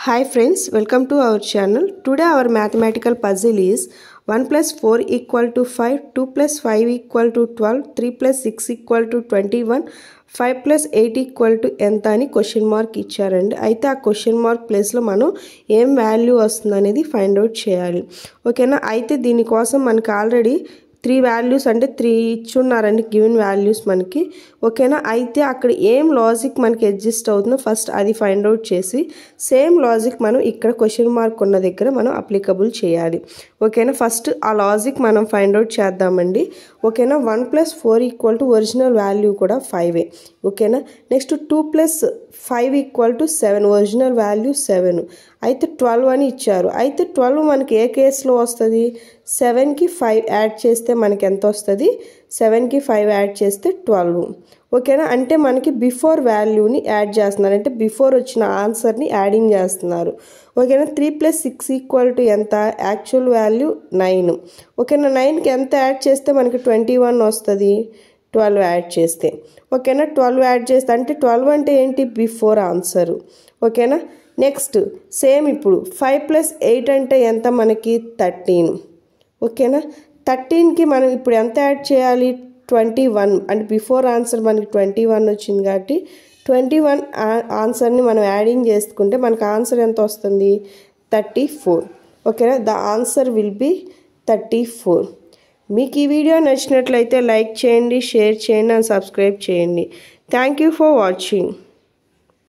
Hi friends, welcome to our channel. Today our mathematical puzzle is 1 plus 4 equal to 5, 2 plus 5 equal to 12, 3 plus 6 equal to 21, 5 plus 8 equal to ఎంత అని question mark ఇచ్చారండి. అయితే ఆ question mark ప్లేస్లో మనం ఏం value వస్తుంది అనేది ఫైండ్ అవుట్ చేయాలి. ఓకేనా. అయితే దీనికోసం మనకి ఆల్రెడీ 3 వాల్యూస్ అంటే 3 ఇచ్చున్నారండి గివెన్ వాల్యూస్ మనకి. ఓకేనా. అయితే అక్కడ ఏం లాజిక్ మనకి అడ్జస్ట్ అవుతుందో ఫస్ట్ అది ఫైండ్ అవుట్ చేసి సేమ్ లాజిక్ మనం ఇక్కడ క్వశ్చన్ మార్క్ ఉన్న దగ్గర మనం అప్లికబుల్ చేయాలి. ఓకేనా. ఫస్ట్ ఆ లాజిక్ మనం ఫైండ్ అవుట్ చేద్దామండి. ఓకేనా. 1 plus 4 equal to original value కూడా 5. ఓకేనా. Next 2 plus 5 equal to 7, original value 7. అయితే 12 అని ఇచ్చారు. అయితే 12 మనకి ఏ కేసులో వస్తుంది? 7కి 5 యాడ్ చేస్తే మనకి ఎంత వస్తుంది? 7కి 5 యాడ్ చేస్తే 12. ఓకేనా. అంటే మనకి బిఫోర్ వాల్యూని యాడ్ చేస్తున్నారు, అంటే బిఫోర్ వచ్చిన ఆన్సర్ని యాడింగ్ చేస్తున్నారు. ఓకేనా. 3 plus 6 ఈక్వల్ టు ఎంత? Actual value 9. ఓకేనా. 9కి ఎంత యాడ్ చేస్తే మనకి 21 వస్తుంది? 12 యాడ్ చేస్తే. ఓకేనా. 12 యాడ్ చేస్తే అంటే 12 అంటే ఏంటి? Before answer. ఓకేనా. నెక్స్ట్ సేమ్ ఇప్పుడు 5 plus 8 అంటే ఎంత మనకి? 13. ఓకేనా. 13కి మనం ఇప్పుడు ఎంత యాడ్ చేయాలి? 21. అంటే బిఫోర్ ఆన్సర్ మనకి 21 వచ్చింది కాబట్టి 21 ఆన్సర్ని మనం యాడింగ్ చేసుకుంటే మనకు ఆన్సర్ ఎంత వస్తుంది? 34. ఓకేనా. The answer will be 34. మీకు ఈ వీడియో నచ్చినట్లయితే లైక్ చేయండి, షేర్ చేయండి అండ్ సబ్స్క్రైబ్ చేయండి. Thank you for watching.